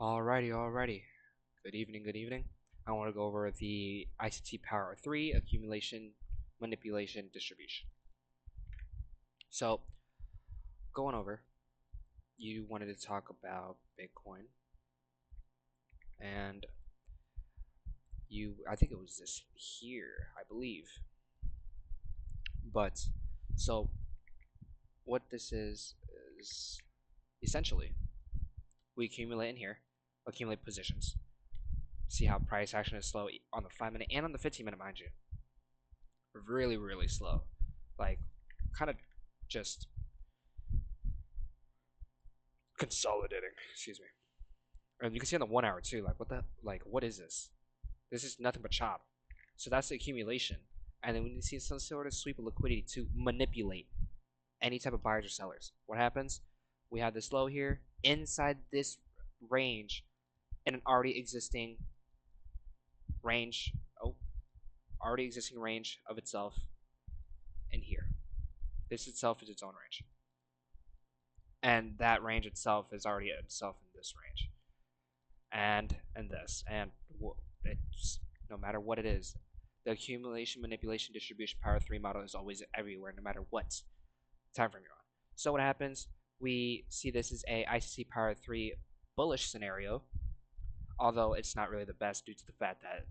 Alrighty. Good evening. I want to go over the ICT Power 3 accumulation, manipulation, distribution. So, going over, you wanted to talk about Bitcoin, and I think it was this here, I believe. But, so, what this is essentially, we accumulate in here, accumulate positions, see how price action is slow on the 5-minute and on the 15-minute, mind you. Really slow. Like, kind of just consolidating. Excuse me. And you can see on the 1 hour too. What is this? This is nothing but chop. So that's the accumulation. And then when you see some sort of sweep of liquidity to manipulate any type of buyers or sellers, what happens? We have this low here inside this range in an already existing range. Oh, already existing range of itself in here. This itself is its own range. And that range itself is already itself in this range. And this, and it's no matter what it is, the accumulation, manipulation, distribution, power 3 model is always everywhere, no matter what time frame you're on. So what happens? We see this is a ICC power 3 bullish scenario, although it's not really the best due to the fact that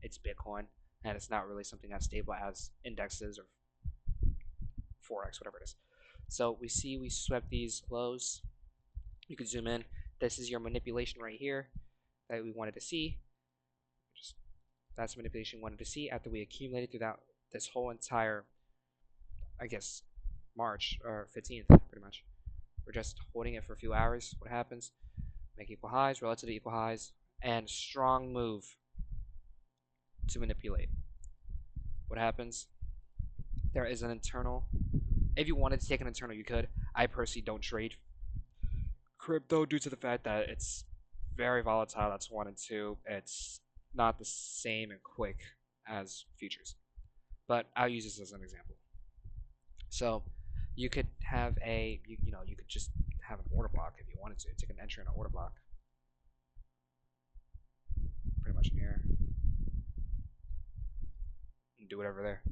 it's Bitcoin and it's not really something as stable as indexes or forex, whatever it is. So we swept these lows. You can zoom in. This is your manipulation right here that we wanted to see. That's manipulation we wanted to see after we accumulated throughout this whole entire, I guess, March or 15th, pretty much. We're just holding it for a few hours. What happens? Make equal highs, relatively equal highs, and strong move to manipulate. What happens? There is an internal. If you wanted to take an internal, you could. I personally don't trade crypto due to the fact that it's very volatile. That's 1 and 2. It's not the same and quick as futures, but I'll use this as an example. So you could have you could just have an order block if you wanted to take an entry on an order block, pretty much in here, and do whatever there.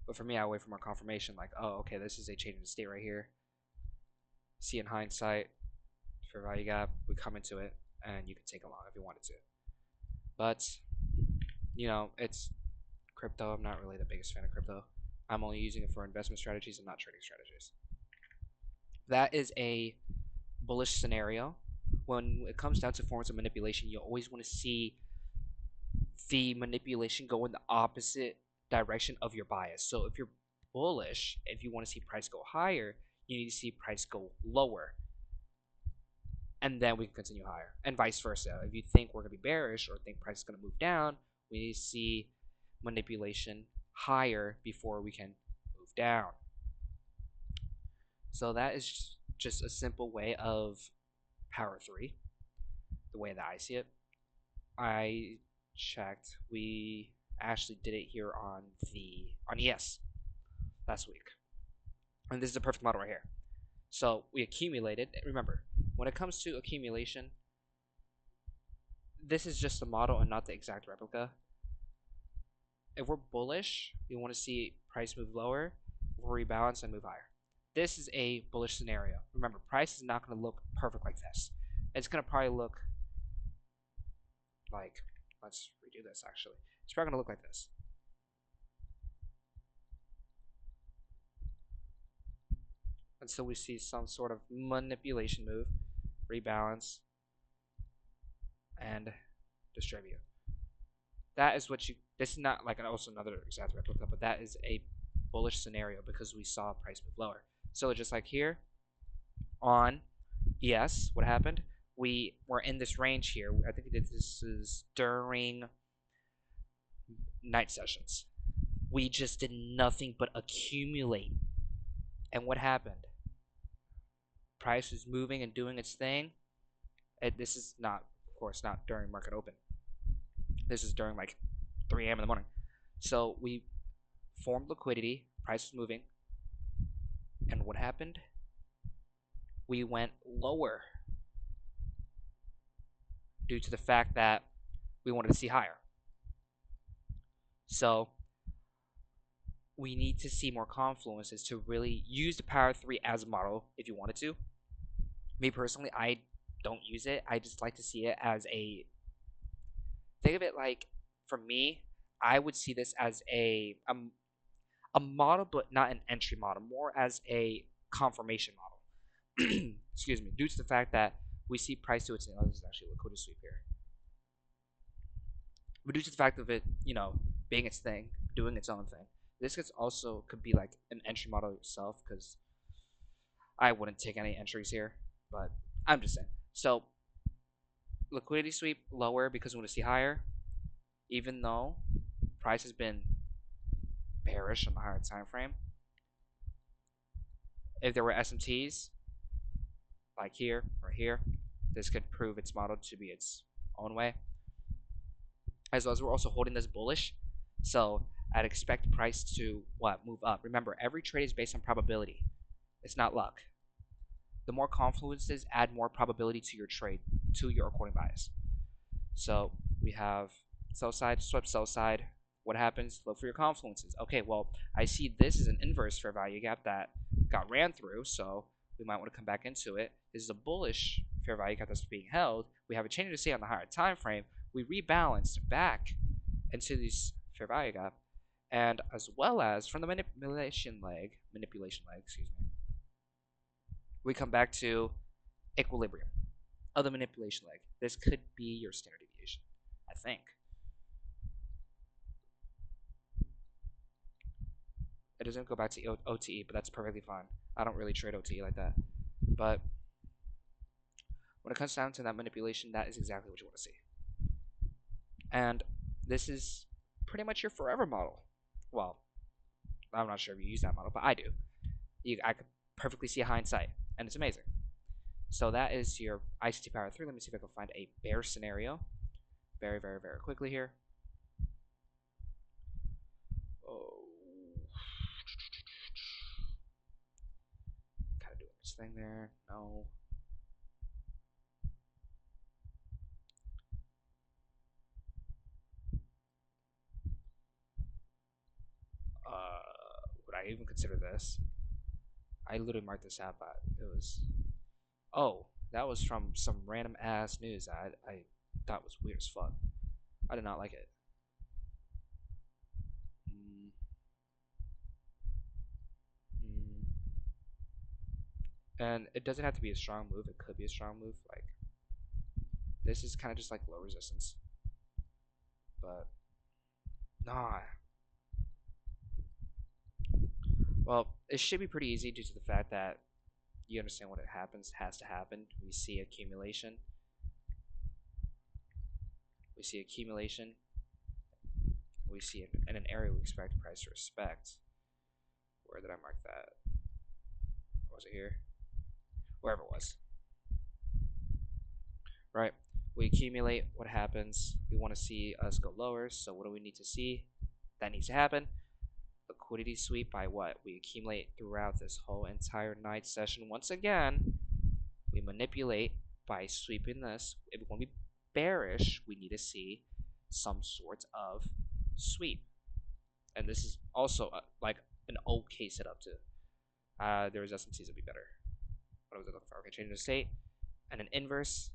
But for me, I wait for more confirmation, like, oh, okay, this is a change in state right here. See in hindsight, for value gap, we come into it, and you can take a long if you wanted to. But it's crypto. I'm not really the biggest fan of crypto. I'm only using it for investment strategies and not trading strategies. That is a bullish scenario. When it comes down to forms of manipulation, you always want to see the manipulation go in the opposite direction of your bias. So if you're bullish, if you want to see price go higher, you need to see price go lower. And then we can continue higher, and vice versa. If you think we're going to be bearish or think price is going to move down, we need to see manipulation higher before we can move down. So that is just a simple way of power 3, the way that I see it. I checked. We actually did it here on ES last week, and this is a perfect model right here. So we accumulated. Remember, when it comes to accumulation, this is just a model and not the exact replica. If we're bullish, we want to see price move lower, we'll rebalance and move higher. This is a bullish scenario. Remember, price is not going to look perfect like this. It's going to probably look like, let's redo this actually. It's probably going to look like this. Until we see some sort of manipulation move, rebalance, and distribute. That is what this is not like also another exact replica, but that is a bullish scenario because we saw price move lower. So just like here on ES, what happened? We were in this range here. I think this is during night sessions. We just did nothing but accumulate. And what happened? Price was moving and doing its thing. This is not, of course, not during market open. This is during like 3 a.m. in the morning. So we formed liquidity. Price was moving. And what happened? We went lower. due to the fact that we wanted to see higher. So we need to see more confluences to really use the power 3 as a model if you wanted to. Me personally, I don't use it. I just like to see it as a, think of it like, for me, I would see this as a model, but not an entry model, more as a confirmation model. Excuse me, due to the fact that we see price to its, oh, this is actually a liquidity sweep here. But due to the fact of it, being its thing, doing its own thing, this could be like an entry model itself, because I wouldn't take any entries here, but I'm just saying. So liquidity sweep lower because we want to see higher, even though price has been bearish on the higher time frame. If there were SMTs like here or here, this could prove its model to be its own way. As well as we're also holding this bullish, so I'd expect price to move up. Remember, every trade is based on probability. It's not luck. The more confluences add more probability to your trade, to your according bias. So we have sell side, swept sell side. What happens? Look for your confluences. Okay, well, I see this is an inverse fair value gap that got ran through, so we might want to come back into it. This is a bullish fair value gap that's being held. We have a change to say on the higher time frame. We rebalanced back into this fair value gap, and as well as from the manipulation leg, excuse me, we come back to equilibrium of the manipulation leg. This could be your standard deviation, I think. It doesn't go back to OTE, but that's perfectly fine. I don't really trade OTE like that. But when it comes down to that manipulation, that is exactly what you want to see. And this is pretty much your forever model. Well, I'm not sure if you use that model, but I do. I could perfectly see a hindsight, and it's amazing. So that is your ICT power 3. Let me see if I can find a bear scenario very, very, very quickly here. Oh. Kind of doing this thing there. No. Would I even consider this? I literally marked this out, but it was... Oh, that was from some random ass news I thought was weird as fuck. I did not like it. And it doesn't have to be a strong move. It could be a strong move. Like, this is kind of just like low resistance. But, nah. Well, it should be pretty easy due to the fact that you understand what has to happen. We see accumulation. We see accumulation. We see it in an area we expect price to respect. Where did I mark that? Was it here? Wherever it was. Right. We accumulate. What happens? We want to see us go lower. So what do we need to see? That needs to happen. Liquidity sweep by what? We accumulate throughout this whole entire night session. Once again, we manipulate by sweeping this. If we want to be bearish, we need to see some sort of sweep. And this is also like an okay setup too. There was SMCs that would be better. What was I looking for? Okay, change the state and an inverse,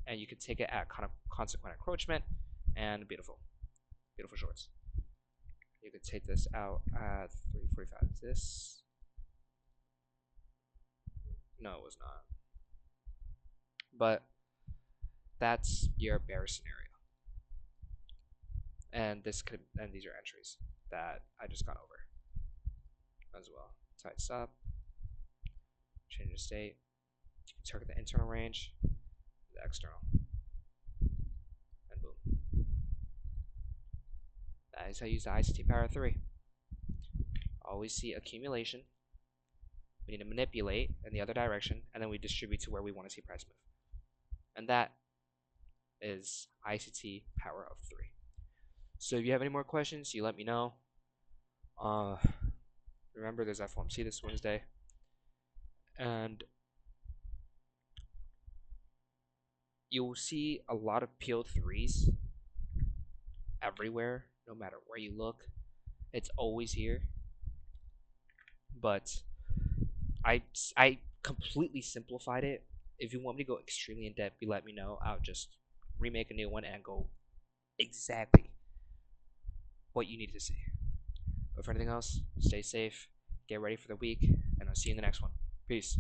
and you could take it at kind of consequent encroachment, and beautiful, beautiful shorts. You could take this out at 345. This, no, it was not. But that's your bear scenario, and these are entries that I just got over as well. Tight stop, change the state. You can target the internal range, the external, and boom. That is how you use the ICT power 3. Always see accumulation. We need to manipulate in the other direction, and then we distribute to where we want to see price move. And that is ICT power of 3. So if you have any more questions, you let me know. Remember, there's FOMC this Wednesday, and you'll see a lot of PO3s everywhere, no matter where you look. It's always here. But I completely simplified it. If you want me to go extremely in depth, you let me know. I'll just remake a new one and go exactly what you need to see. But for anything else, stay safe, get ready for the week, and I'll see you in the next one. Peace.